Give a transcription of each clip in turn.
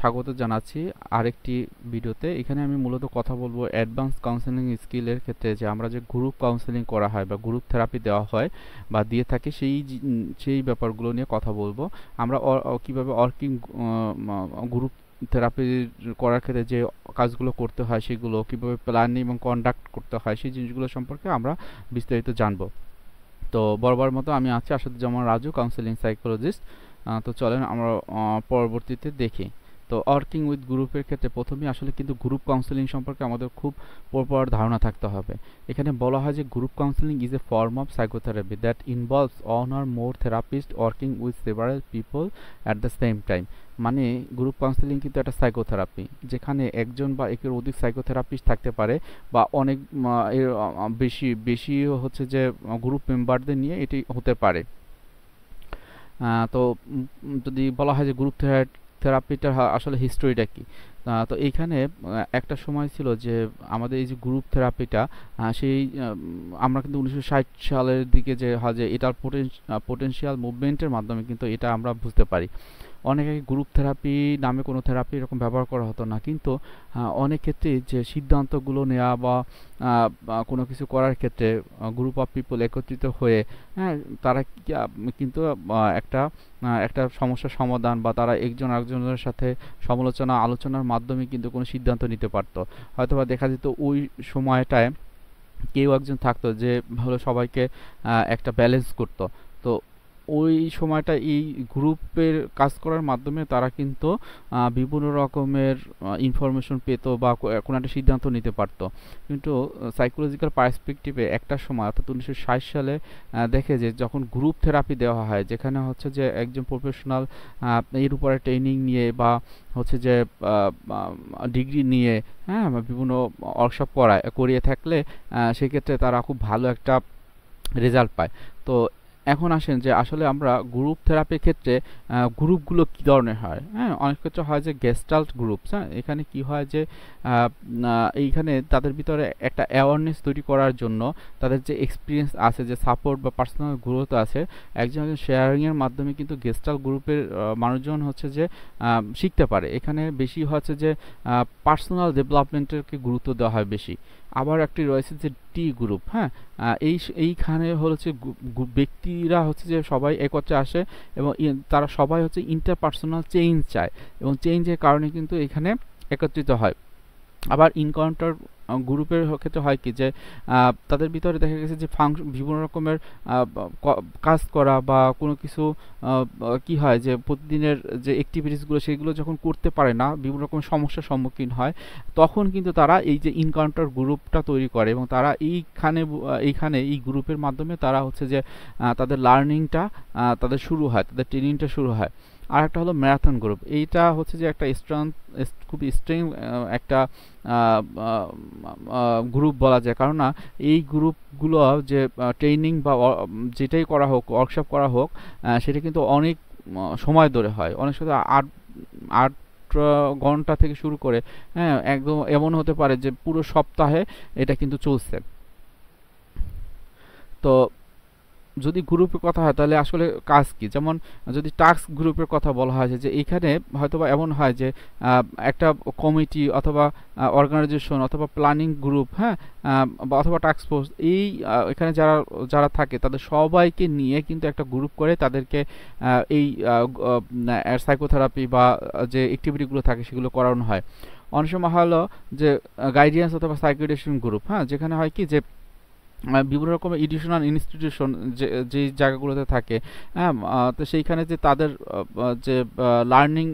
স্বাগত জানাচ্ছি আরেকটি ভিডিওতে। এখানে আমি মূলত কথা বলবো অ্যাডভান্স কাউন্সেলিং স্কিলের ক্ষেত্রে, যে আমরা যে গ্রুপ কাউন্সেলিং করা হয় বা গ্রুপ থেরাপি দেওয়া হয় বা দিয়ে থাকি, সেই ব্যাপারগুলো নিয়ে কথা বলবো। আমরা কিভাবে ওয়ার্কিং গ্রুপ থেরাপি করার ক্ষেত্রে যে কাজগুলো করতে হয়, সেগুলো কিভাবে প্ল্যানিং এবং কন্ডাক্ট করতে হয়, সেই জিনিসগুলো সম্পর্কে আমরা বিস্তারিত জানবো। তো বরাবর মতো আমি আছি আসাদুজ্জামান রাজু, কাউন্সেলিং সাইকোলজিস্ট। তো চলেন আমরা পরবর্তীতে দেখি। তো ওয়ার্কিং উইথ গ্রুপের ক্ষেত্রে প্রথমেই আসলে কিন্তু গ্রুপ কাউন্সেলিং সম্পর্কে আমাদের খুব প্রপার ধারণা থাকতে হবে। এখানে বলা হয় যে group counselling is a form of psychotherapy that involves one or more therapist working with several people at the same time. মানে গ্রুপ কাউন্সেলিং কিন্তু একটা সাইকোথেরাপি, যেখানে একজন বা একের অধিক সাইকোথেরাপিস্ট থাকতে পারে, বা অনেক এর বেশি বেশি হচ্ছে যে গ্রুপ মেম্বারদের নিয়ে এটি হতে পারে। তো যদি বলা হয় যে গ্রুপ থেরাপিটার আসলে হিস্টোরিটা কি, তো এইখানে একটা সময় ছিল যে আমাদের এই যে গ্রুপ থেরাপিটা, আমরা কিন্তু 1960 সালের দিকে যে হয় যে এটার পোটেনশিয়াল মুভমেন্টের মাধ্যমে কিন্তু এটা আমরা বুঝতে পারি। অনেক আগে গ্রুপ থেরাপি নামে কোনো থেরাপি এরকম ব্যবহার করা হতো না, কিন্তু অনেক ক্ষেত্রে যে সিদ্ধান্তগুলো নেওয়া বা কোনো কিছু করার ক্ষেত্রে গ্রুপ অফ পিপল একত্রিত হয়ে, হ্যাঁ, তারা কিন্তু একটা একটা সমস্যার সমাধান বা তারা একজন আরেকজনের সাথে সমালোচনা আলোচনার মাধ্যমে কিন্তু কোনো সিদ্ধান্ত নিতে পারতো। হয়তোবা দেখা যেত ওই সময়টায় কেউ একজন থাকতো যে হলো সবাইকে একটা ব্যালেন্স করতো। তো ওই সময়টা এই গ্রুপের কাজ করার মাধ্যমে তারা কিন্তু বিভিন্ন রকমের ইনফরমেশন পেত বা কোনো একটা সিদ্ধান্ত নিতে পারতো। কিন্তু সাইকোলজিক্যাল পার্সপেক্টিভে একটা সময় অর্থাৎ 1960 সালে দেখে যে যখন গ্রুপ থেরাপি দেওয়া হয়, যেখানে হচ্ছে যে একজন প্রফেশনাল এর উপরে ট্রেনিং নিয়ে বা হচ্ছে যে ডিগ্রি নিয়ে, হ্যাঁ, বিভিন্ন ওয়ার্কশপ করিয়ে থাকলে সেক্ষেত্রে তারা খুব ভালো একটা রেজাল্ট পায়। তো এখন আসেন যে আসলে আমরা গ্রুপ থেরাপির ক্ষেত্রে গ্রুপগুলো কী ধরনের হয়। হ্যাঁ, অনেক ক্ষেত্রে হয় যে গেস্টাল্ট গ্রুপস। হ্যাঁ, এখানে কি হয় যে এইখানে তাদের ভিতরে একটা অ্যাওয়ারনেস তৈরি করার জন্য তাদের যে এক্সপিরিয়েন্স আছে, যে সাপোর্ট বা পার্সোনাল গ্রোথ আছে, একজন শেয়ারিংয়ের মাধ্যমে কিন্তু গেস্টাল গ্রুপের মানুষজন হচ্ছে যে শিখতে পারে। এখানে বেশি হচ্ছে যে পার্সোনাল ডেভেলপমেন্টেরকে গুরুত্ব দেওয়া হয় বেশি। আবার একটি রয়েছে যে টি গ্রুপ। হ্যাঁ, এইখানে হচ্ছে ব্যক্তিরা হচ্ছে যে সবাই একত্রে আসে এবং তারা সবাই হচ্ছে ইন্টারপার্সোনাল চেঞ্জ চায়, এবং চেঞ্জের কারণে কিন্তু এখানে একত্রিত হয়। আবার ইনকাউন্টার গ্রুপের ক্ষেত্রে হয় কি যে তাদের ভিতরে দেখা গেছে যে বিভিন্ন রকমের কাজ করা বা কোনো কিছু কি হয় যে প্রতিদিনের যে অ্যাক্টিভিটিসগুলো সেগুলো যখন করতে পারে না, বিভিন্ন রকমের সমস্যার সম্মুখীন হয়, তখন কিন্তু তারা এই যে ইনকাউন্টার গ্রুপটা তৈরি করে এবং তারা এইখানে এই গ্রুপের মাধ্যমে তারা হচ্ছে যে তাদের লার্নিংটা তাদের শুরু হয়, তাদের ট্রেনিংটা শুরু হয়। আর একটা হলো ম্যারাথন গ্রুপ। এইটা হচ্ছে যে একটা খুব স্ট্রং একটা গ্রুপ বলা যায়, কারণ না এই গ্রুপগুলো যে ট্রেনিং বা যেটাই করা হোক, ওয়ার্কশপ করা হোক, সেটা কিন্তু অনেক সময় ধরে হয়। অনেক সময় আট ঘন্টা থেকে শুরু করে, হ্যাঁ, একদম এমন হতে পারে যে পুরো সপ্তাহে এটা কিন্তু চলছে। তো যদি গ্রুপের কথা হয় তাহলে আসলে কাজ কি, যেমন যদি টাস্ক গ্রুপের কথা বলা হয় যে এইখানে হয়তোবা এমন হয় যে একটা কমিটি অথবা অর্গানাইজেশন অথবা প্ল্যানিং গ্রুপ, হ্যাঁ, বা অথবা টাস্ক ফোর্স, এখানে যারা যারা থাকে তাদের সবাইকে নিয়ে কিন্তু একটা গ্রুপ করে তাদেরকে এই সাইকোথেরাপি বা যে অ্যাক্টিভিটিগুলো থাকে সেগুলো করানো হয়। অনেক সময় হলো যে গাইডেন্স অথবা সাইকোএডুকেশন গ্রুপ, হ্যাঁ, যেখানে হয় কি যে বিভিন্ন রকমের এডুকেশনাল ইনস্টিটিউশন যে জায়গাগুলোতে থাকে, হ্যাঁ, তো সেইখানে যে তাদের যে লার্নিং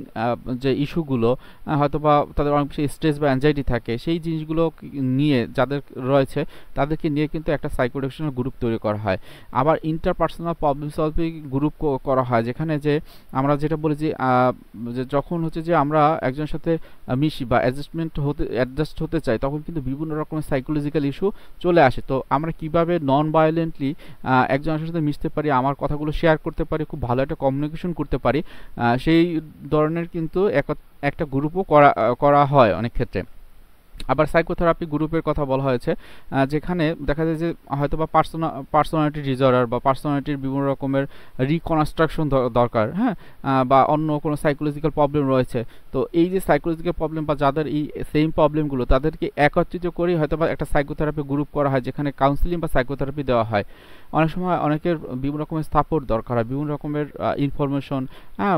যে ইস্যুগুলো, হয়তো বা তাদের অনেক বেশি স্ট্রেস বা অ্যাংজাইটি থাকে, সেই জিনিসগুলো নিয়ে যাদের রয়েছে তাদেরকে নিয়ে কিন্তু একটা সাইকো এডুকেশনাল গ্রুপ তৈরি করা হয়। আবার ইন্টারপার্সোনাল প্রবলেম সলভিং গ্রুপ করা হয়, যেখানে যে আমরা যেটা বলি যে যখন হচ্ছে যে আমরা একজনের সাথে মিশি বা অ্যাডজাস্ট হতে চাই, তখন কিন্তু বিভিন্ন রকমের সাইকোলজিক্যাল ইস্যু চলে আসে। তো আমরা কিভাবে নন ভায়োলেন্টলি একজনের সাথে মিশতে পারি, আমার কথাগুলো শেয়ার করতে পারি, খুব ভালো একটা কমিউনিকেশন করতে পারি, সেই ধরনের কিন্তু একটা গ্রুপও করা হয় অনেক ক্ষেত্রে। আবার সাইকোথেরাপি গ্রুপের কথা বলা হয়েছে, যেখানে দেখা যায় যে হয়তো বা পার্সোনালিটি ডিসঅর্ডার বা পার্সোনালিটির বিভিন্ন রকমের রিকনস্ট্রাকশন দরকার, হ্যাঁ, বা অন্য কোনো সাইকোলজিক্যাল প্রবলেম রয়েছে। তো এই যে সাইকোলজিক্যাল প্রবলেম বা যাদের এই সেম প্রবলেমগুলো, তাদেরকে একত্রিত করেই হয়তো বা একটা সাইকোথেরাপি গ্রুপ করা হয়, যেখানে কাউন্সিলিং বা সাইকোথেরাপি দেওয়া হয়। অনেক সময় অনেকের বিভিন্ন রকমের সাপোর্ট দরকার হয়, বিভিন্ন রকমের ইনফরমেশন, হ্যাঁ,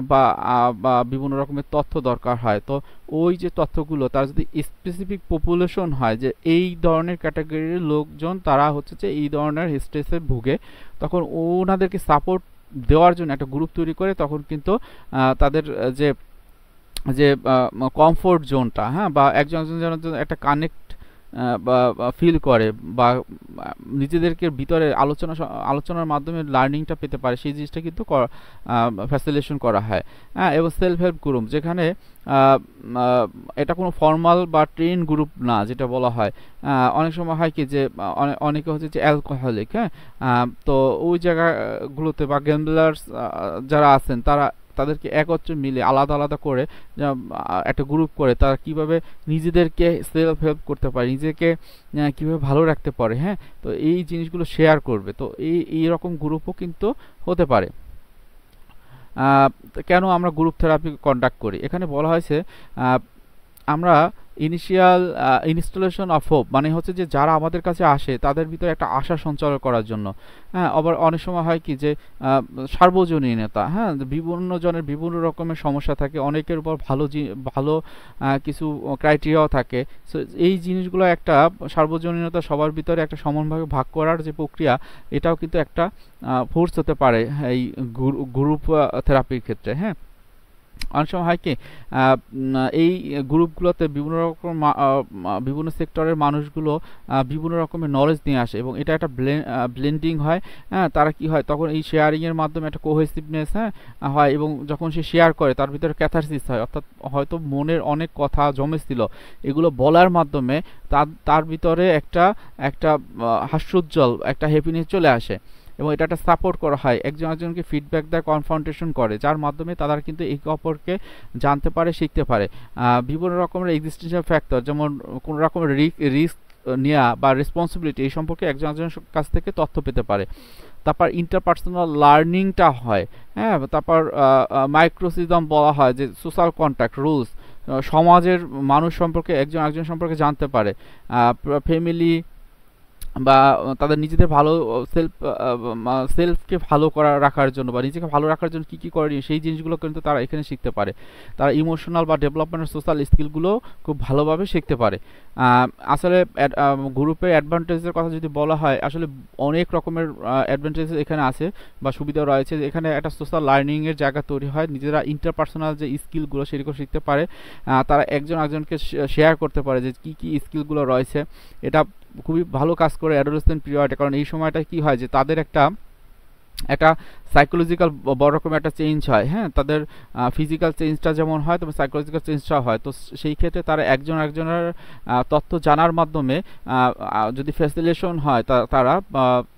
বা বিভিন্ন রকমের তথ্য দরকার হয়। তো ওই যে তথ্যগুলো, তার যদি স্পেসিফিক পপুলেশন হয় যে এই ধরনের ক্যাটাগরির লোকজন, তারা হচ্ছে যে এই ধরনের স্ট্রেসে ভুগে, তখন ওনাদেরকে সাপোর্ট দেওয়ার জন্য একটা গ্রুপ তৈরি করে, তখন কিন্তু তাদের যে যে কমফোর্ট জোনটা, হ্যাঁ, বা একজন একজনের জন্য একটা কানেক্ট বা ফিল করে, বা নিজেদেরকে ভিতরে আলোচনার মাধ্যমে লার্নিংটা পেতে পারে, সেই জিনিসটা কিন্তু ফ্যাসিলিটেশন করা হয়। হ্যাঁ, এবং সেলফ হেল্প গ্রুপ, যেখানে এটা কোনো ফর্মাল বা ট্রেন গ্রুপ না, যেটা বলা হয় অনেক সময় হয় কি যে অনেকে হচ্ছে যে অ্যালকোহলিক, হ্যাঁ, তো ওই জায়গাগুলোতে বা গ্যাম্বলার্স যারা আছেন, তাদেরকে একত্রে মিলে আলাদা আলাদা করে একটা গ্রুপ করে তারা কিভাবে নিজেদেরকে সেলফ হেল্প করতে পারে, নিজেকে কিভাবে ভালো রাখতে পারে, হ্যাঁ, তো এই জিনিসগুলো শেয়ার করবে। তো এই রকম গ্রুপও কিন্তু হতে পারে। কেন আমরা গ্রুপ থেরাপি কন্ডাক্ট করি, এখানে বলা হয়েছে আমরা ইনিশিয়াল ইনস্টলেশন অফ হোপ, মানে হচ্ছে যে যারা আমাদের কাছে আসে তাদের ভিতরে একটা আশা সঞ্চার করার জন্য। হ্যাঁ, আবার অনেক সময় হয় কি যে সার্বজনীনতা, হ্যাঁ, বিভিন্ন জনের বিভিন্ন রকমের সমস্যা থাকে, অনেকের উপর ভালো কিছু ক্রাইটেরিয়াও থাকে। সো এই জিনিসগুলো একটা সার্বজনীনতা, সবার ভিতরে একটা সমানভাবে ভাগ করার যে প্রক্রিয়া, এটাও কিন্তু একটা ফোর্স হতে পারে এই গ্রুপ থেরাপির ক্ষেত্রে। হ্যাঁ, অনেক সময় হয় কি এই গ্রুপগুলোতে বিভিন্ন সেক্টরের মানুষগুলো বিভিন্ন রকমের নলেজ নিয়ে আসে, এবং এটা একটা ব্লেন্ডিং হয়। হ্যাঁ, তারা কি হয়, তখন এই শেয়ারিংয়ের মাধ্যমে একটা কোহেসিভনেস, হ্যাঁ, হয়, এবং যখন সে শেয়ার করে তার ভিতরে ক্যাথারসিস হয়, অর্থাৎ হয়তো মনের অনেক কথা জমেছিল, এগুলো বলার মাধ্যমে তার ভিতরে একটা একটা হাস্যোজ্জ্বল একটা হ্যাপিনেস চলে আসে, এবং এটা একটা সাপোর্ট করা হয়, একজন একজনকে ফিডব্যাক দেয়, কনফ্রন্টেশন করে, যার মাধ্যমে তারা কিন্তু একে অপরকে জানতে পারে, শিখতে পারে। বিভিন্ন রকমের এক্সিস্টেন্সিয়াল ফ্যাক্টর, যেমন কোনো রকমের রিস্ক নেওয়া বা রেসপন্সিবিলিটি, এই সম্পর্কে একজন একজনের কাছ থেকে তথ্য পেতে পারে। তারপর ইন্টারপার্সোনাল লার্নিংটা হয়, হ্যাঁ, তারপর মাইক্রোসিজম বলা হয়, যে সোশ্যাল কন্ট্যাক্ট রুলস, সমাজের মানুষ সম্পর্কে একজন একজন সম্পর্কে জানতে পারে, ফ্যামিলি বা তাদের নিজেদের ভালো সেলফকে ভালো রাখার জন্য, বা নিজেকে ভালো রাখার জন্য কী কী করণীয়, সেই জিনিসগুলো কিন্তু তারা এখানে শিখতে পারে। তারা ইমোশনাল বা ডেভেলপমেন্ট সোশ্যাল স্কিলগুলো খুব ভালোভাবে শিখতে পারে। আসলে গ্রুপের অ্যাডভান্টেজের কথা যদি বলা হয়, আসলে অনেক রকমের অ্যাডভান্টেজ এখানে আছে বা সুবিধা রয়েছে। এখানে একটা সোশ্যাল লার্নিংয়ের জায়গা তৈরি হয়, নিজেরা ইন্টারপার্সোনাল যে স্কিলগুলো সেগুলো শিখতে পারে, তারা একজন একজনকে শেয়ার করতে পারে যে কী কী স্কিলগুলো রয়েছে। এটা খুবই ভালো কাজ করে অ্যাডোলেসেন্ট পিরিয়ডে, কারণ এই সময়টা কি হয় যে তাদের একটা সাইকোলজিক্যাল বড় রকমের একটা চেঞ্জ হয়। হ্যাঁ, তাদের ফিজিক্যাল চেঞ্জটা যেমন হয়, তবে সাইকোলজিক্যাল চেঞ্জটা হয়। তো সেই ক্ষেত্রে তারা একজন একজনের তথ্য জানার মাধ্যমে যদি ফ্যাসিলিটেশন হয়, তারা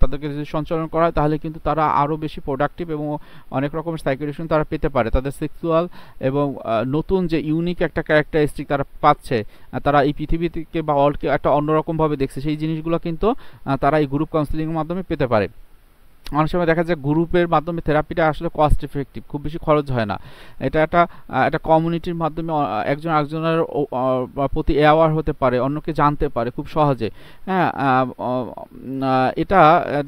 তাদেরকে যদি সঞ্চালন করা হয়, তাহলে কিন্তু তারা আরও বেশি প্রোডাক্টিভ এবং অনেক রকমের সাইকোলজিশন তারা পেতে পারে। তাদের সেক্সুয়াল এবং নতুন যে ইউনিক একটা ক্যারেক্টারিস্টিক তারা পাচ্ছে, তারা এই পৃথিবীকে বা ওয়ার্ল্ডকে একটা অন্যরকমভাবে দেখছে, সেই জিনিসগুলো কিন্তু তারা এই গ্রুপ কাউন্সিলিংয়ের মাধ্যমে পেতে পারে। অনেক সময় দেখা যায় গ্রুপের মাধ্যমে থেরাপিটা আসলে কস্ট এফেক্টিভ, খুব বেশি খরচ হয় না। এটা একটা কমিউনিটির মাধ্যমে একজন একজনের প্রতি অ্যাওয়ার হতে পারে, অন্যকে জানতে পারে খুব সহজে। হ্যাঁ, এটা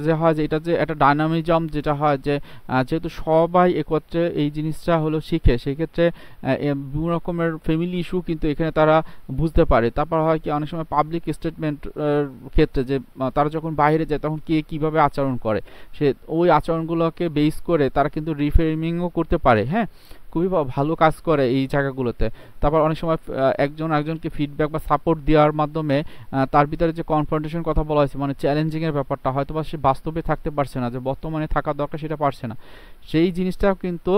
যে হয় যে এটা যে একটা ডাইনামিজম যেটা হয় যে যেহেতু সবাই একত্রে এই জিনিসটা হলো শিখে, সেক্ষেত্রে বিভিন্ন রকমের ফ্যামিলি ইস্যু কিন্তু এখানে তারা বুঝতে পারে। তারপর হয় কি, অনেক সময় পাবলিক স্টেটমেন্ট ক্ষেত্রে যে তারা যখন বাইরে যায় তখন কে কীভাবে আচরণ করে, সে ওই আচরণগুলোকে বেস করে তারা কিন্তু রিফ্রেমিংও করতে পারে। হ্যাঁ, খুবই ভালো কাজ করে এই জায়গাগুলোতে। তারপর অনেক সময় একজন একজনকে ফিডব্যাক বা সাপোর্ট দেওয়ার মাধ্যমে তার ভিতরে যে কনফ্রন্টেশন কথা বলা হয়েছে, মানে চ্যালেঞ্জিংয়ের ব্যাপারটা, হয়তো বা সে বাস্তবে থাকতে পারছে না, যে বর্তমানে থাকা দরকার সেটা পারছে না, সেই জিনিসটাও কিন্তু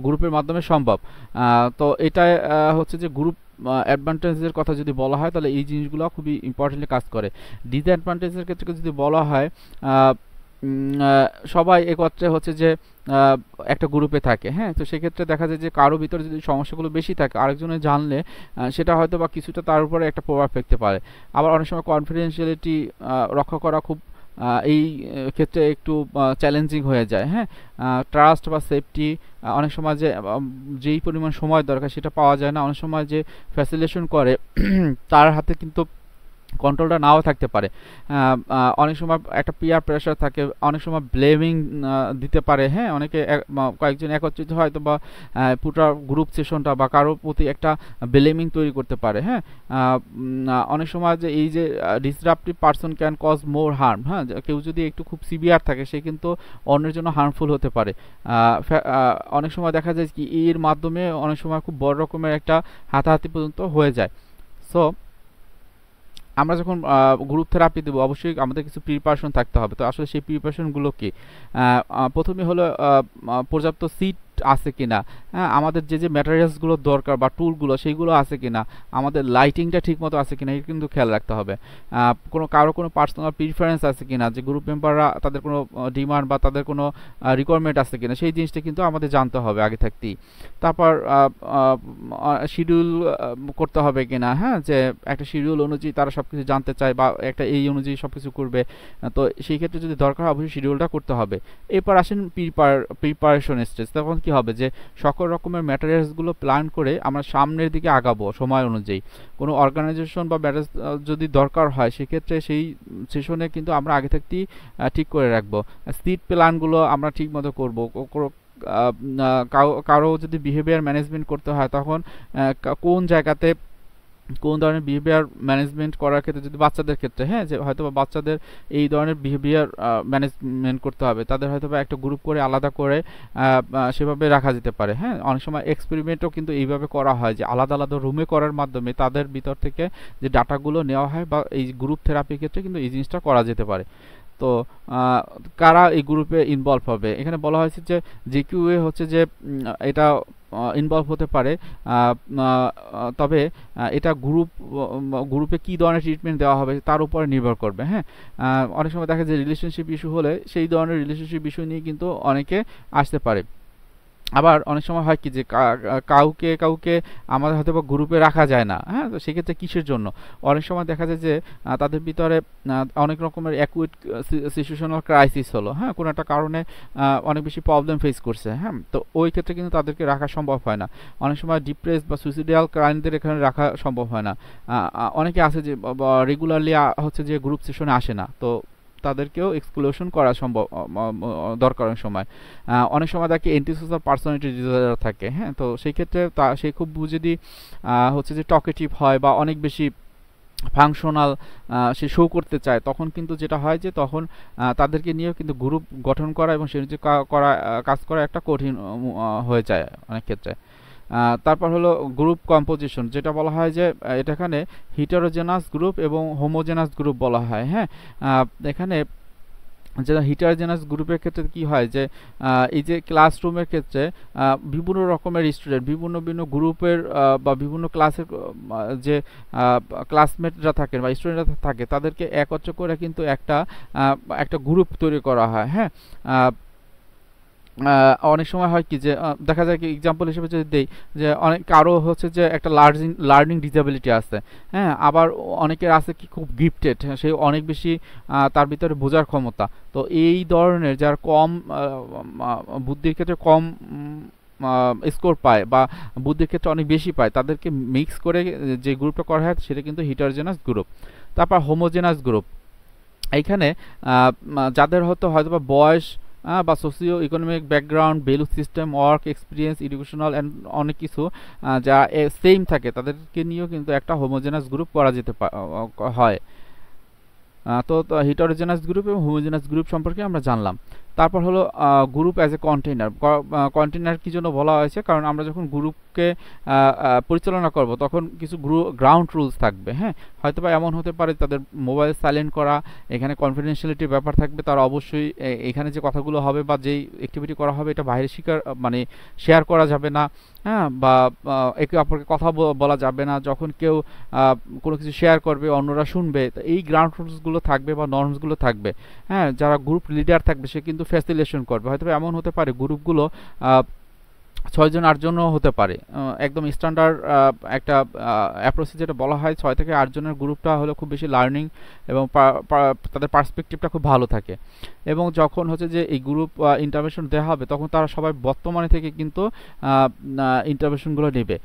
গ্রুপের মাধ্যমে সম্ভব। তো এটা হচ্ছে যে গ্রুপ অ্যাডভান্টেজের কথা যদি বলা হয়, তাহলে এই জিনিসগুলো খুবই ইম্পর্টেন্টলি কাজ করে। ডিসঅ্যাডভান্টেজের ক্ষেত্রে যদি বলা হয়, সবাই একত্রে হচ্ছে যে আহ, একটা গ্রুপে থাকে। হ্যাঁ, তো সেক্ষেত্রে দেখা যায় যে কারো ভিতরে যদি সমস্যাগুলো বেশি থাকে আরেকজনে জানলে সেটা হয়তো বা কিছুটা তার উপরে একটা প্রভাব ফেলতে পারে। আবার অনেক সময় কনফিডেন্সিয়ালিটি রক্ষা করা খুব এই ক্ষেত্রে একটু চ্যালেঞ্জিং হয়ে যায়। হ্যাঁ, ট্রাস্ট বা সেফটি অনেক সময় যে যেই পরিমাণ সময় দরকার সেটা পাওয়া যায় না। অনেক সময় যে ফ্যাসিলিটেশন করে তার হাতে কিন্তু কন্ট্রোলটা নাও থাকতে পারে। অনেক সময় একটা পিয়ার প্রেশার থাকে, অনেক সময় ব্লেমিং দিতে পারে। হ্যাঁ, অনেকে কয়েকজন একত্রিত হয়তো বা পুরো গ্রুপ সেশনটা বা কারোর প্রতি একটা ব্লেমিং তৈরি করতে পারে। হ্যাঁ, অনেক সময় যে এই যে disruptive person can cause more harm. হ্যাঁ, কেউ যদি একটু খুব সিভিয়ার থাকে সে কিন্তু অন্যের জন্য হার্মফুল হতে পারে। অনেক সময় দেখা যায় কি এর মাধ্যমে অনেক সময় খুব বড় রকমের একটা হাতাহাতি পর্যন্ত হয়ে যায়। সো আমরা যখন গ্রুপ থেরাপি দেবো অবশ্যই আমাদের কিছু প্রিপারেশন থাকতে হবে। তো আসলে সেই প্রিপারেশনগুলো কি? প্রথমে হলো পর্যাপ্ত সিট আছে কিনা, হ্যাঁ, আমাদের যে যে ম্যাটেরিয়ালসগুলো দরকার বা টুলগুলো সেইগুলো আছে কিনা, আমাদের লাইটিংটা ঠিকমতো আছে কিনা এটা কিন্তু খেয়াল রাখতে হবে। কারো কোনো পার্সোনাল প্রিফারেন্স আছে কিনা, যে গ্রুপ মেম্বাররা তাদের কোনো ডিমান্ড বা তাদের কোনো রিকোয়ারমেন্ট আছে কিনা সেই জিনিসটা কিন্তু আমাদের জানতে হবে আগে থাকতেই। তারপর শিডিউল করতে হবে কিনা, হ্যাঁ, যে একটা শিডিউল অনুযায়ী তারা সব কিছু জানতে চায় বা একটা এই অনুযায়ী সব কিছু করবে। তো সেই ক্ষেত্রে যদি দরকার হয় অবশ্যই শিডিউলটা করতে হবে। এরপর আসেন প্রিপারেশন স্টেজ। তখন কি হবে যে সকল রকমের ম্যাটেরিয়ালসগুলো প্ল্যান করে আমরা সামনের দিকে আগাবো সময় অনুযায়ী। কোনো অর্গানাইজেশন বা ম্যাটেরিয়ালস যদি দরকার হয় সেক্ষেত্রে সেই সেশনে কিন্তু আমরা আগে থাকতেই ঠিক করে রাখবো। সিট প্ল্যানগুলো আমরা ঠিক মতো করবো। কারো যদি বিহেভিয়ার ম্যানেজমেন্ট করতে হয় তখন কোন জায়গাতে কোন ধরনের বিহেভিয়ার ম্যানেজমেন্ট করার ক্ষেত্রে, যদি বাচ্চাদের ক্ষেত্রে, হ্যাঁ, যে হয়তো বা বাচ্চাদের এই ধরনের বিহেভিয়ার ম্যানেজমেন্ট করতে হবে তাদের হয়তো বা একটা গ্রুপ করে আলাদা করে সেভাবে রাখা যেতে পারে। হ্যাঁ, অনেক সময় এক্সপেরিমেন্টও কিন্তু এইভাবে করা হয় যে আলাদা আলাদা রুমে করার মাধ্যমে তাদের ভিতর থেকে যে ডাটাগুলো নেওয়া হয় বা এই গ্রুপ থেরাপির ক্ষেত্রে কিন্তু এই জিনিসটা করা যেতে পারে। তো কারা এই গ্রুপে ইনভলভ হবে, এখানে বলা হয়েছে যে যে কেউ হচ্ছে যে এটা ইনভলভ হতে পারে। তবে এটা গ্রুপে কী ধরনের ট্রিটমেন্ট দেওয়া হবে তার উপরে নির্ভর করবে। হ্যাঁ, অনেক সময় দেখা যায় রিলেশনশিপ ইস্যু হলে সেই ধরনের রিলেশনশিপ ইস্যু নিয়ে কিন্তু অনেকে আসতে পারে। আবার অনেক সময় হয় কি যে কাউকে কাউকে আমাদের হয়তো বা গ্রুপে রাখা যায় না। হ্যাঁ, তো সেক্ষেত্রে কিসের জন্য অনেক সময় দেখা যায় যে তাদের ভিতরে অনেক রকমের অ্যাকুইট সিচুয়েশনাল ক্রাইসিস হলো। হ্যাঁ, কোনো একটা কারণে অনেক বেশি প্রবলেম ফেস করছে। হ্যাঁ, তো ওই ক্ষেত্রে কিন্তু তাদেরকে রাখা সম্ভব হয় না। অনেক সময় ডিপ্রেস বা সুইসাইডাল ক্লায়েন্টদের এখানে রাখা সম্ভব হয় না। অনেকে আছে যে রেগুলারলি হচ্ছে যে গ্রুপ সেশনে আসে না, তো তাদেরকেও এক্সক্লুশন করা সম্ভব দরকার অনেক সময়। অনেক সময় তাকে অ্যান্টিসোশাল পার্সোনালিটি ডিসঅর্ডার থাকে। হ্যাঁ, তো সেই ক্ষেত্রে সে খুব যদি হচ্ছে যে টকেটিভ হয় বা অনেক বেশি ফাংশনাল সে শো করতে চায় তখন কিন্তু যেটা হয় যে তখন তাদেরকে নিয়েও কিন্তু গ্রুপ গঠন করা এবং সে অনুযায়ী কাজ করা একটা কঠিন হয়ে যায় অনেক ক্ষেত্রে। তারপর হলো গ্রুপ কম্পোজিশন, যেটা বলা হয় যে এখানে হিটারোজেনাস গ্রুপ এবং হোমোজেনাস গ্রুপ বলা হয়। হ্যাঁ, এখানে যেটা হিটারোজেনাস গ্রুপের ক্ষেত্রে কি হয় যে এই যে ক্লাসরুমের ক্ষেত্রে বিভিন্ন রকমের স্টুডেন্ট বিভিন্ন বিভিন্ন গ্রুপের বা বিভিন্ন ক্লাসের যে ক্লাসমেটরা থাকেন বা স্টুডেন্টরা থাকে তাদেরকে একত্র করে কিন্তু একটা গ্রুপ তৈরি করা হয়। হ্যাঁ, অনেক সময় হয় কি যে দেখা যায় কি এক্সাম্পল হিসেবে যদি দেই যে কারো হচ্ছে যে একটা লার্নিং ডিসেবিলিটি আছে। হ্যাঁ, আবার অনেকের আছে কি খুব গিফটেড, সে অনেক বেশি তার ভিতরে বোঝার ক্ষমতা। তো এই ধরনের যারা কম বুদ্ধির ক্ষেত্রে কম স্কোর পায় বা বুদ্ধির ক্ষেত্রে অনেক বেশি পায় তাদেরকে মিক্স করে যে গ্রুপটা করা হয় সেটা কিন্তু হিটারোজেনাস গ্রুপ। তারপর হোমোজেনাস গ্রুপ, এইখানে যাদের হয়তো বা বয়স বা socio economic background, value system, work experience, educational and অনেক কিছু যা সেম থাকে তাদেরকে নিয়েও কিন্তু একটা হোমোজেনাস গ্রুপ করা যেতে হয়। তো হিটারোজেনাস গ্রুপ এবং হোমোজেনাস গ্রুপ সম্পর্কে আমরা জানলাম। তারপর হলো group as a container. Container কী জন্য বলা হয়েছে, কারণ আমরা যখন গ্রুপকে পরিচালনা করব তখন কিছু গ্রাউন্ড রুলস থাকবে। হ্যাঁ, হয়তো বা এমন হতে পারে তাদের মোবাইল সাইলেন্ট করা, এখানে কনফিডেন্সিয়ালিটির ব্যাপার থাকবে, তারা অবশ্যই এখানে যে কথাগুলো হবে বা যেই অ্যাক্টিভিটি করা হবে এটা বাইরে মানে শেয়ার করা যাবে না। হ্যাঁ, বা একে অপরকে কথা বলা যাবে না, যখন কেউ কোনো কিছু শেয়ার করবে অন্যরা শুনবে, তো এই গ্রাউন্ড রুলসগুলো থাকবে বা নর্মসগুলো থাকবে। হ্যাঁ, যারা গ্রুপ লিডার থাকবে সে কিন্তু ফ্যাসিলিটেশন করবে। হয়তো এমন হতে পারে গ্রুপগুলো 6 জন 8 জনও হতে পারে। একদম স্ট্যান্ডার্ড একটা অ্যাপ্রোচে যেটা বলা হয় 6 থেকে 8 জনের গ্রুপটা হলে খুব বেশি লার্নিং এবং তাদের পার্সপেক্টিভটা খুব ভালো থাকে। এবং যখন হচ্ছে যে এই গ্রুপ ইন্টারভেনশন দেওয়া হবে তখন তারা সবাই বর্তমানে থেকে কিন্তু ইন্টারভেনশনগুলো নেবে।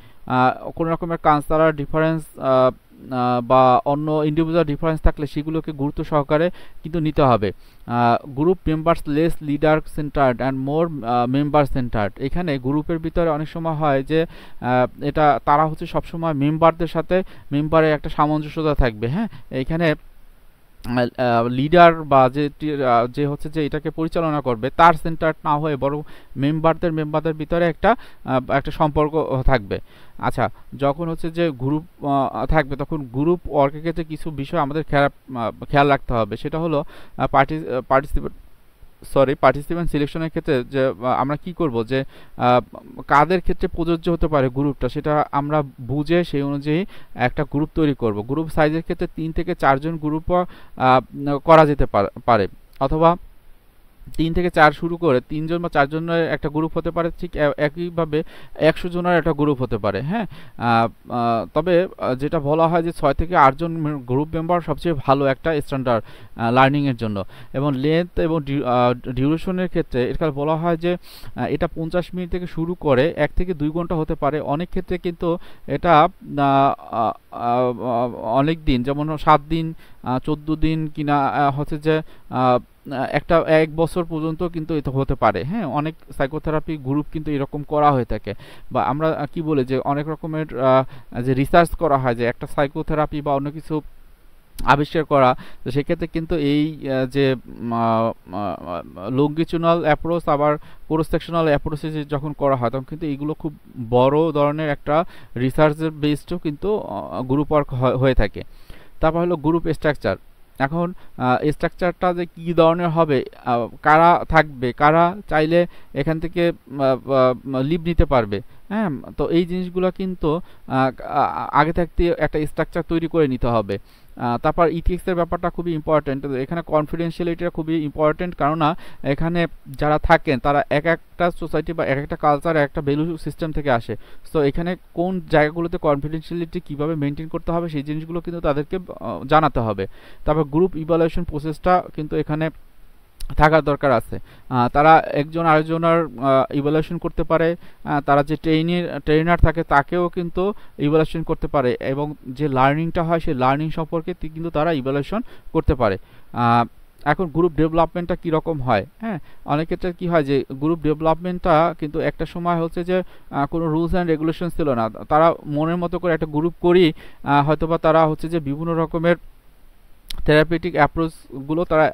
কোনো রকমের কালচারাল ডিফারেন্স বা অন্য ইন্ডিভিজুয়াল ডিফারেন্স থাকলে সেগুলোকে গুরুত্ব সহকারে কিন্তু নিতে হবে। Group members less leader centred and more member centred. এখানে গ্রুপের ভিতরে অনেক সময় হয় যে এটা তারা হচ্ছে সবসময় মেম্বারদের সাথে মেম্বারের একটা সামঞ্জস্যতা থাকবে। হ্যাঁ, এখানে লিডার বা যে হচ্ছে যে এটাকে পরিচালনা করবে তার সেন্টার না হয়ে বরং মেম্বারদের ভিতরে একটা সম্পর্ক থাকবে। আচ্ছা, যখন হচ্ছে যে গ্রুপ থাকবে তখন গ্রুপ ওয়ার্কের ক্ষেত্রে কিছু বিষয় আমাদের খেয়াল রাখতে হবে। সেটা হলো পার্টিসিপেন্ট সিলেকশনের ক্ষেত্রে যে আমরা কি করব, যে কাদের ক্ষেত্রে প্রযোজ্য হতে পারে গ্রুপটা সেটা আমরা বুঝে সেই অনুযায়ী একটা গ্রুপ তৈরি করব। গ্রুপ সাইজের ক্ষেত্রে 3 থেকে 4 জন গ্রুপও করা যেতে পারে, অথবা 3 থেকে 4 শুরু করে 3 জন বা 4 জনের একটা গ্রুপ হতে পারে, ঠিক একইভাবে 100 জনের একটা গ্রুপ হতে পারে। হ্যাঁ, তবে যেটা বলা হয় যে 6 থেকে 8 জন গ্রুপ মেম্বার সবচেয়ে ভালো একটা স্ট্যান্ডার্ড লার্নিংয়ের জন্য। এবং লেন্থ এবং ডিউরেশনের ক্ষেত্রে এটা বলা হয় যে এটা 50 মিনিট থেকে শুরু করে 1 থেকে 2 ঘন্টা হতে পারে। অনেক ক্ষেত্রে কিন্তু এটা অনেক দিন, যেমন 7 দিন 14 দিন কিনা হচ্ছে যে একটা 1 বছর পর্যন্ত কিন্তু এটা হতে পারে। হ্যাঁ, অনেক সাইকোথেরাপি গ্রুপ কিন্তু এরকম করা হয়ে থাকে, বা আমরা কি বলি যে অনেক রকমের যে রিসার্চ করা হয় যে একটা সাইকোথেরাপি বা অন্য কিছু আবিষ্কার করা। তো সেক্ষেত্রে কিন্তু এই যে লঙ্গিচুনাল অ্যাপ্রোচ আবার ক্রস সেকশনাল অ্যাপ্রোচে যখন করা হয় তখন কিন্তু এইগুলো খুব বড় ধরনের একটা রিসার্চের বেসডও কিন্তু গ্রুপ ওয়ার্ক হয়ে থাকে। তারপর হলো গ্রুপ স্ট্রাকচার। এখন স্ট্রাকচারটা যে কী ধরনের হবে, কারা থাকবে, কারা চাইলে এখান থেকে লিভ নিতে পারবে। হ্যাঁ, তো এই জিনিসগুলো কিন্তু আগে থাকতে একটা স্ট্রাকচার তৈরি করে নিতে হবে। তারপর ইথিক্সের ব্যাপারটা খুবই ইম্পর্টেন্ট। এখানে কনফিডেন্সিয়ালিটিটা খুবই ইম্পর্টেন্ট, কেননা এখানে যারা থাকেন তারা এক একটা সোসাইটি বা এক একটা কালচার এক একটা ভ্যালু সিস্টেম থেকে আসে। সো এখানে কোন জায়গাগুলোতে কনফিডেন্সিয়ালিটি কীভাবে মেনটেন করতে হবে সেই জিনিসগুলো কিন্তু তাদেরকে জানাতে হবে। তারপর গ্রুপ ইভ্যালুয়েশন প্রসেসটা কিন্তু এখানে থাকার দরকার আছে। তারা একজন আরেকজনের ইভ্যালুয়েশন করতে পারে, তারা যে ট্রেনার থাকে তাকেও কিন্তু ইভ্যালুয়েশন করতে পারে, এবং যে লার্নিংটা হয় সেই লার্নিং সম্পর্কে কিন্তু তারা ইভ্যালুয়েশন করতে পারে। এখন গ্রুপ ডেভেলপমেন্টটা কীরকম হয়? হ্যাঁ, অনেক ক্ষেত্রে কী হয় যে গ্রুপ ডেভেলপমেন্টটা কিন্তু একটা সময় হচ্ছে যে কোনো রুলস অ্যান্ড রেগুলেশন ছিল না, তারা মনের মতো করে একটা গ্রুপ করি হয়তোবা তারা হচ্ছে যে বিভিন্ন রকমের থেরাপিউটিক অ্যাপ্রোচগুলো তারা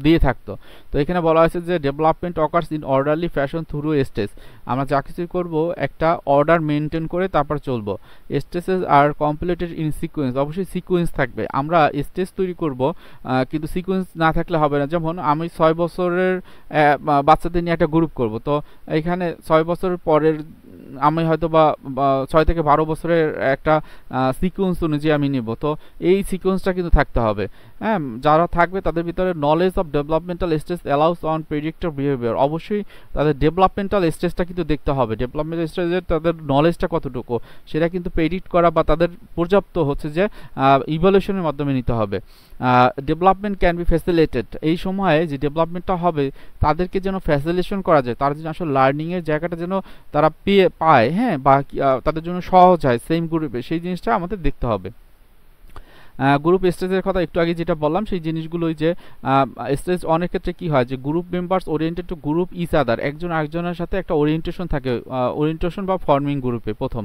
দিয়ে থাকতো। তো এখানে বলা হয়েছে যে development occurs in orderly fashion through stage. আমরা যা কিছু করবো একটা অর্ডার মেনটেন করে তারপর চলবো। Stages are completed in sequence, অবশ্যই সিকোয়েন্স থাকবে। আমরা স্টেজ তৈরি করব কিন্তু সিকোয়েন্স না থাকলে হবে না। যেমন আমি 6 বছরের বাচ্চাদের নিয়ে একটা গ্রুপ করব, তো এখানে 6 বছরের পরের আমি হয়তো বা 6 থেকে 12 বছরের একটা সিকোয়েন্স অনুযায়ী আমি নেব। তো এই সিকোয়েন্সটা কিন্তু থাকতে হবে। হ্যাঁ, যারা থাকবে তাদের ভিতরে knowledge of developmental stage allows on predictor behaviour. অবশ্যই তাদের ডেভেলপমেন্টাল স্টেজটা কিন্তু দেখতে হবে। ডেভেলপমেন্টাল স্টেজের তাদের নলেজটা কতটুকু সেটা কিন্তু প্রেডিক্ট করা বা তাদের পর্যাপ্ত হচ্ছে যে ইভ্যালুয়েশনের মাধ্যমে নিতে হবে। Development can be facilitated. এই সময়ে যে ডেভেলপমেন্টটা হবে তাদেরকে যেন ফ্যাসিলিটেশন করা যায়, তারা যেন আসলে লার্নিংয়ের জায়গাটা যেন তারা পায়। হ্যাঁ, বা তাদের জন্য সহজ হয় সেম গ্রুপে, সেই জিনিসটা আমাদের দেখতে হবে। গ্রুপ স্টেজের কথা একটু আগে যেটা বললাম সেই জিনিসগুলোই, যে স্টেজ অনেক ক্ষেত্রে কী হয় যে group members oriented to group each other, একজন আরেকজনের সাথে একটা ওরিয়েন্টেশন থাকে, ওরিয়েন্টেশন বা ফর্মিং গ্রুপে প্রথম।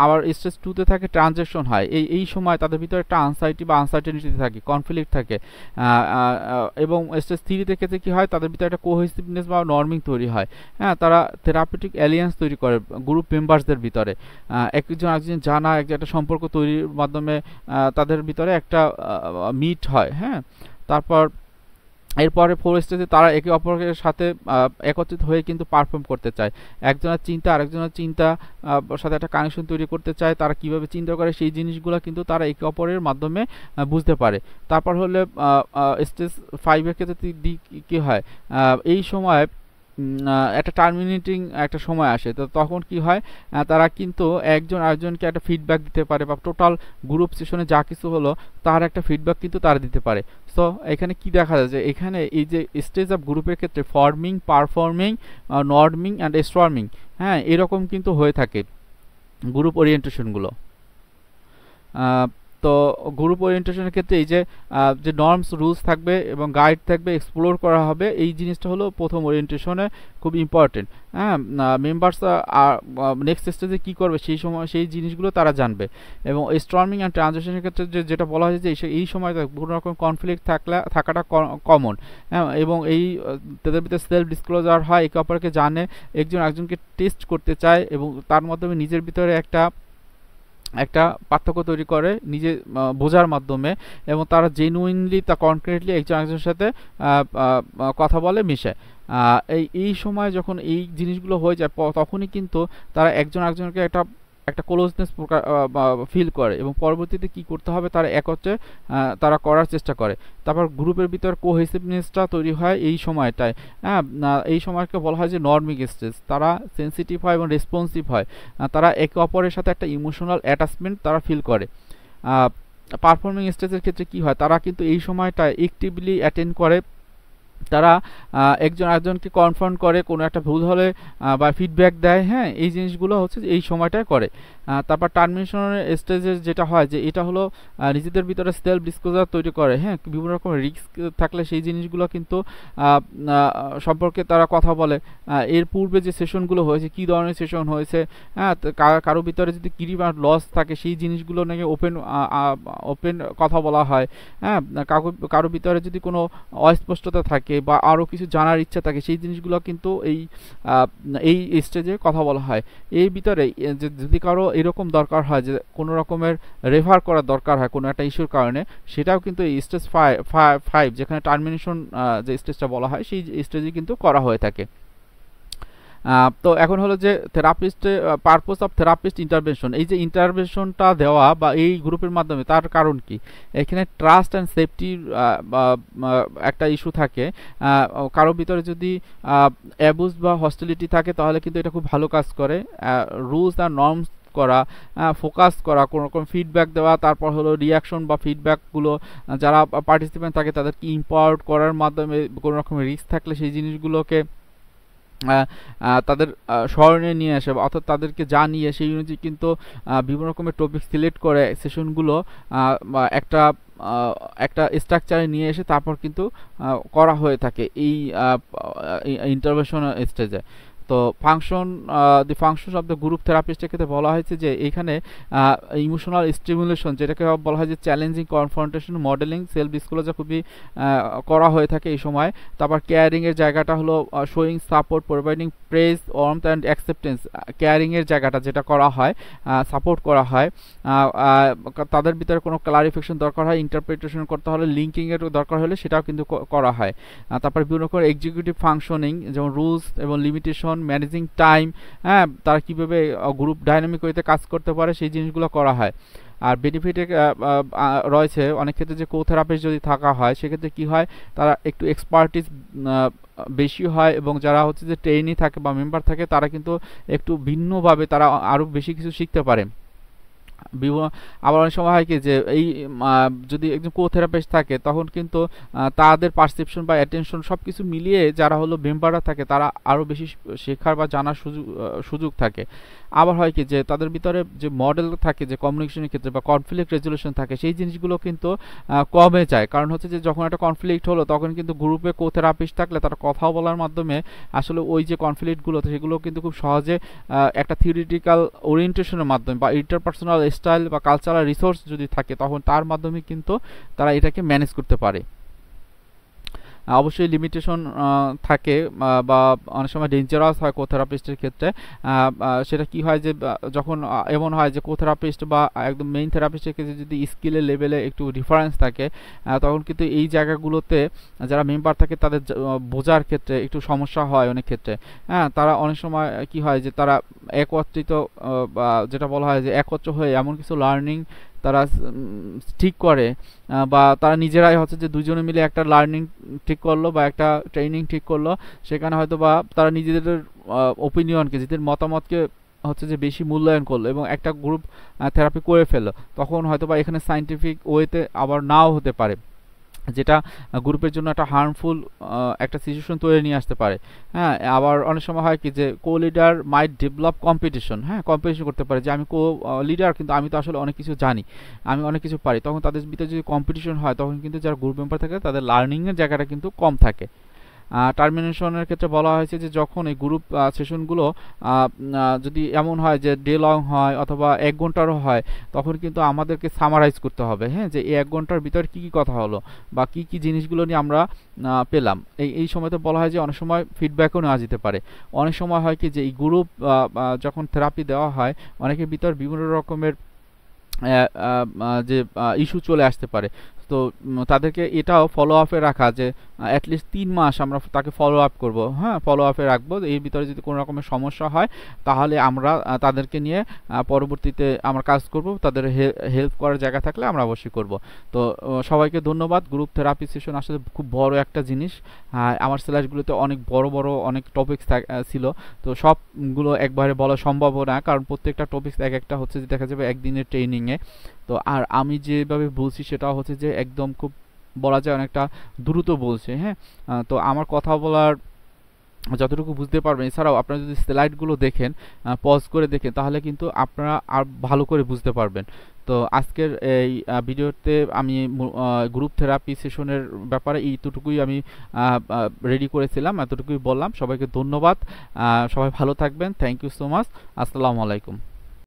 আবার স্টেজ 2তে থাকে ট্রানজ্যাকশন হয়। এই সময় তাদের ভিতরে একটা আনসাইটি বা আনসার্টেনিটি থাকে, কনফ্লিক্ট থাকে। এবং স্টেজ 3তে ক্ষেত্রে কী হয়, তাদের ভিতরে একটা কোহেসিভনেস বা নর্মিং তৈরি হয়। হ্যাঁ, তারা থেরাপিউটিক অ্যালিয়েন্স তৈরি করে গ্রুপ মেম্বার্সদের ভিতরে, একজন আরেকজন জানা একটা সম্পর্ক তৈরির মাধ্যমে তাদের ভিতরে একটা মিট হয়। হ্যাঁ, তারপর এরপরে ফোর স্টেজে তারা একে অপরের সাথে একত্রিত হয়ে কিন্তু পারফর্ম করতে চায়। একজনের চিন্তা আরেকজনের চিন্তা সাথে একটা কানেকশন তৈরি করতে চায়, তারা কিভাবে চিন্তা করে সেই জিনিসগুলো কিন্তু তারা একে অপরের মাধ্যমে বুঝতে পারে। তারপর হলে স্টেজ 5-এর ক্ষেত্রে কী হয়, এই সময় একটা টার্মিনেটিং একটা সময় আসে, তো তখন কি হয়, তারা কিন্তু একজন আরেকজনকে একটা ফিডব্যাক দিতে পারে, বা টোটাল গ্রুপ সেশনে যা কিছু হলো তার একটা ফিডব্যাক কিন্তু তারা দিতে পারে। সো এখানে কি দেখা যায় যে এখানে এই যে স্টেজ অফ গ্রুপের ক্ষেত্রে ফর্মিং, পারফর্মিং, নর্মিং অ্যান্ড স্টর্মিং, হ্যাঁ, এরকম কিন্তু হয়ে থাকে গ্রুপ ওরিয়েন্টেশনগুলো। তো গ্রুপ ওরিয়েন্টেশনের ক্ষেত্রে এই যে যে নর্মস রুলস থাকবে এবং গাইড থাকবে, এক্সপ্লোর করা হবে, এই জিনিসটা হলো প্রথম ওরিয়েন্টেশনে খুব ইম্পর্টেন্ট। হ্যাঁ, মেম্বার্স নেক্সট স্টেজে কী করবে সেই সময় সেই জিনিসগুলো তারা জানবে। এবং স্টর্মিং অ্যান্ড ট্রানজিশনের ক্ষেত্রে যেটা বলা হয়েছে যে এই সময় কোনো রকম কনফ্লিক্ট থাকাটা কমন, হ্যাঁ, এবং এই তাদের ভিতরে সেলফ ডিসক্লোজার হয়, একে অপরকে জানে, একজন একজনকে টেস্ট করতে চায় এবং তার মাধ্যমে নিজের ভিতরে একটা পার্থক্য তৈরি করে নিজে বোঝার মাধ্যমে, এবং তারা জেনুইনলি তা কনক্রিটলি একজন একজনের সাথে কথা বলে, মিশে। এই সময় যখন এই জিনিসগুলো হয়ে যায় তখনই কিন্তু তারা একজন একজনকে একটা ক্লোজনেস ফিল করে, এবং পরবর্তীতে কি করতে হবে তারা একত্রে তারা করার চেষ্টা করে। তারপর গ্রুপের ভিতর কোহেসিভনেসটা তৈরি হয় এই সময়টায়। হ্যাঁ, এই সময়কে বলা হয় যে নর্মিং স্টেজ। তারা সেন্সিটিভ হয় এবং রেসপন্সিভ হয়, তারা একে অপরের সাথে একটা ইমোশনাল অ্যাটাচমেন্ট তারা ফিল করে। পারফর্মিং স্টেজের ক্ষেত্রে কি হয়, তারা কিন্তু এই সময়টায় অ্যাক্টিভলি অ্যাটেন্ড করে, তারা একজন আরেকজনকে কনফার্ম করে, কোনো একটা ভুল হলে বা ফিডব্যাক দেয়, হ্যাঁ, এই জিনিসগুলো হচ্ছে এই সময়টায় করে। তারপর টার্মিনেশনের স্টেজে যেটা হয় যে এটা হলো নিজেদের ভিতরে সেলফ ডিসক্লোজার তৈরি করে, হ্যাঁ, বিভিন্ন রকম রিস্ক থাকলে সেই জিনিসগুলো কিন্তু সম্পর্কে তারা কথা বলে। এর পূর্বে যে সেশনগুলো হয়েছে, কী ধরনের সেশন হয়েছে, হ্যাঁ, কারো ভিতরে যদি কিরিবার লস থাকে সেই জিনিসগুলো নাকি ওপেন কথা বলা হয়। হ্যাঁ, কারো ভিতরে যদি কোনো অস্পষ্টতা থাকে বা আরও কিছু জানার ইচ্ছা থাকে সেই জিনিসগুলো কিন্তু এই স্টেজে কথা বলা হয়। এই ভিতরে যদি কারো এরকম দরকার হয় যে কোনো রকমের রেফার করার দরকার হয় কোনো একটা ইস্যুর কারণে, সেটাও কিন্তু এই স্টেজ 5 যেখানে টার্মিনেশন যে স্টেজটা বলা হয় সেই স্টেজে কিন্তু করা হয়ে থাকে। তো এখন হলো যে পারপোজ অফ থেরাপিস্ট ইন্টারভেনশন। এই যে ইন্টারভেনশনটা দেওয়া বা এই গ্রুপের মাধ্যমে, তার কারণ কি, এখানে ট্রাস্ট অ্যান্ড সেফটির একটা ইস্যু থাকে। কারোর ভিতরে যদি অ্যাবুজ বা হস্টিলিটি থাকে তাহলে কিন্তু এটা খুব ভালো কাজ করে। রুলস অ্যান্ড নর্মস করা, ফোকাস করা, কোনো রকম ফিডব্যাক দেওয়া, তারপর হলো রিয়াকশন বা ফিডব্যাকগুলো যারা পার্টিসিপেন্ট থাকে তাদেরকে ইম্পাওয়ার্ড করার মাধ্যমে কোনো রকমের রিস্ক থাকলে সেই জিনিসগুলোকে তাদের স্মরণে নিয়ে আসে, অর্থাৎ তাদেরকে জানিয়ে সেই অনুযায়ী কিন্তু বিভিন্ন রকমের টপিক সিলেক্ট করে সেশনগুলো একটা স্ট্রাকচারে নিয়ে এসে তারপর কিন্তু করা হয়ে থাকে এই ইন্টারভেনশন স্টেজে। তো দি ফাংশন অফ দ্য গ্রুপ থেরাপিস্টের ক্ষেত্রে বলা হয়েছে যে এখানে ইমোশনাল স্টিমুলেশন, যেটাকে বলা হয় যে challenging confrontation, modelling, self disclosure খুবই করা হয়ে থাকে এই সময়। তারপর কেয়ারিংয়ের জায়গাটা হলো showing support, providing praise, warmth and acceptance. কেয়ারিংয়ের জায়গাটা যেটা করা হয়, সাপোর্ট করা হয়, তাদের ভিতরে কোনো ক্লারিফিকেশন দরকার হয়, ইন্টারপ্রিটেশন করতে হলে, লিঙ্কিংয়ের দরকার হলে সেটাও কিন্তু করা হয়। তারপর বিভিন্ন রকম এক্সিকিউটিভ ফাংশনিং, যেমন রুলস এবং লিমিটেশন, ম্যানেজিং টাইম, হ্যাঁ, তারা কীভাবে গ্রুপ ডাইনামিক ওয়েতে কাজ করতে পারে সেই জিনিসগুলো করা হয়। আর বেনিফিটে রয়েছে অনেক ক্ষেত্রে যে কো-থেরাপিস্ট যদি থাকা হয় সেক্ষেত্রে কি হয়, তারা একটু এক্সপার্টিস বেশি হয়, এবং যারা হচ্ছে যে ট্রেইনি থাকে বা মেম্বার থাকে তারা কিন্তু একটু ভিন্নভাবে তারা আরও বেশি কিছু শিখতে পারে। আবার অনেক সময় হয় কি যে এই যদি একজন কো-থেরাপিস্ট থাকে তখন কিন্তু তাদের পারসেপশন বা অ্যাটেনশন সব কিছু মিলিয়ে যারা হলো মেম্বাররা থাকে তারা আরও বেশি শেখার বা জানার সুযোগ থাকে। আবার হয় কি যে তাদের ভিতরে যে মডেল থাকে যে কমিউনিকেশনের ক্ষেত্রে বা কনফ্লিক্ট রেজলিউশন থাকে সেই জিনিসগুলো কিন্তু কমে যায়। কারণ হচ্ছে যে যখন একটা কনফ্লিক্ট হলো তখন কিন্তু গ্রুপে কো-থেরাপিস্ট থাকলে তারা কথা বলার মাধ্যমে আসলে ওই যে কনফ্লিক্টগুলো সেগুলো কিন্তু খুব সহজে একটা থিওরিটিক্যাল ওরিয়েন্টেশনের মাধ্যমে বা ইন্টারপার্সোনাল স্টাইল বা কালচারাল রিসোর্স যদি থাকে তখন তার মাধ্যমে কিন্তু তারা এটাকে ম্যানেজ করতে পারে। অবশ্যই লিমিটেশন থাকে বা অনেক সময় ডেঞ্জারাস হয় কোথেরাপিস্টের ক্ষেত্রে। সেটা কি হয় যে যখন এমন হয় যে কোথেরাপিস্ট বা একদম মেইন থেরাপিস্টের ক্ষেত্রে যদি স্কিলের লেভেলে একটু ডিফারেন্স থাকে, তখন কিন্তু এই জায়গাগুলোতে যারা মেম্বার থাকে তাদের বোঝার ক্ষেত্রে একটু সমস্যা হয় অনেক ক্ষেত্রে। হ্যাঁ, তারা অনেক সময় কি হয় যে তারা একত্রিত যেটা বলা হয় যে একত্র হয়ে এমন কিছু লার্নিং তারা ঠিক করে, বা তারা নিজেরাই হচ্ছে যে দুজনে মিলে একটা লার্নিং ঠিক করলো বা একটা ট্রেনিং ঠিক করলো, সেখানে হয়তো বা তারা নিজেদের ওপিনিয়নকে, নিজেদের মতামতকে হচ্ছে যে বেশি মূল্যায়ন করলো এবং একটা গ্রুপ থেরাপি করে ফেললো। তখন হয়তো বা এখানে সাইন্টিফিক ওয়েতে আবার নাও হতে পারে, যেটা গ্রুপের জন্য একটা হার্মফুল একটা সিচুয়েশন তৈরি নিয়ে আসতে পারে। হ্যাঁ, আবার অনেক সময় হয় কি যে কো লিডার মাইট ডেভেলপ কম্পিটিশন, হ্যাঁ কম্পিটিশন করতে পারে যে আমি কো লিডার কিন্তু আমি তো আসলে অনেক কিছু জানি, আমি অনেক কিছু পারি। তখন তাদের ভিতরে যদি কম্পিটিশন হয় তখন কিন্তু যারা গ্রুপ মেম্বার থাকে তাদের লার্নিংয়ের জায়গাটা কিন্তু কম থাকে। টার্মিনেশনের ক্ষেত্রে বলা হয়েছে যে যখন এই গ্রুপ সেশনগুলো যদি এমন হয় যে ডে লং হয় অথবা 1 ঘন্টারও হয়, তখন কিন্তু আমাদেরকে সামারাইজ করতে হবে, হ্যাঁ, যে এই 1 ঘন্টার ভিতরে কী কী কথা হলো বা কী কী জিনিসগুলো নিয়ে আমরা পেলাম। এই সময়তে বলা হয় যে অনেক সময় ফিডব্যাকও নেওয়া যেতে পারে। অনেক সময় হয় কি যে এই গ্রুপ যখন থেরাপি দেওয়া হয়, অনেকের ভিতর বিভিন্ন রকমের যে ইস্যু চলে আসতে পারে। তো তাদেরকে এটাও ফলো আপে রাখা যে অ্যাটলিস্ট 3 মাস আমরা তাকে ফলো আপ করবো, হ্যাঁ ফলো আপে রাখবো। এর ভিতরে যদি কোনো রকমের সমস্যা হয় তাহলে আমরা তাদেরকে নিয়ে পরবর্তীতে আমরা কাজ করব, তাদের হেল্প করার জায়গা থাকলে আমরা অবশ্যই করব। তো সবাইকে ধন্যবাদ। গ্রুপ থেরাপি সেশন আসলে খুব বড় একটা জিনিস। আমার স্লাইডগুলোতে অনেক বড় বড় অনেক টপিকস ছিল, তো সবগুলো একবারে বলা সম্ভব না, কারণ প্রত্যেকটা টপিকস এক একটা হচ্ছে যে দেখা যাবে একদিনের ট্রেনিংয়ে। তো আর আমি যেভাবে বলছি সেটা হচ্ছে যে একদম খুব বলা যায় অনেকটা দ্রুত বলছে, হ্যাঁ। তো আমার কথা বলার যতটুকু বুঝতে পারবেন, এছাড়াও আপনারা যদি স্লাইডগুলো দেখেন, পজ করে দেখেন, তাহলে কিন্তু আপনারা আর ভালো করে বুঝতে পারবেন। তো আজকের এই ভিডিওতে আমি গ্রুপ থেরাপি সেশনের ব্যাপারে এইটুকুই আমি রেডি করেছিলাম, এতটুকুই বললাম। সবাইকে ধন্যবাদ, সবাই ভালো থাকবেন। Thank you so much. আসসালামু আলাইকুম।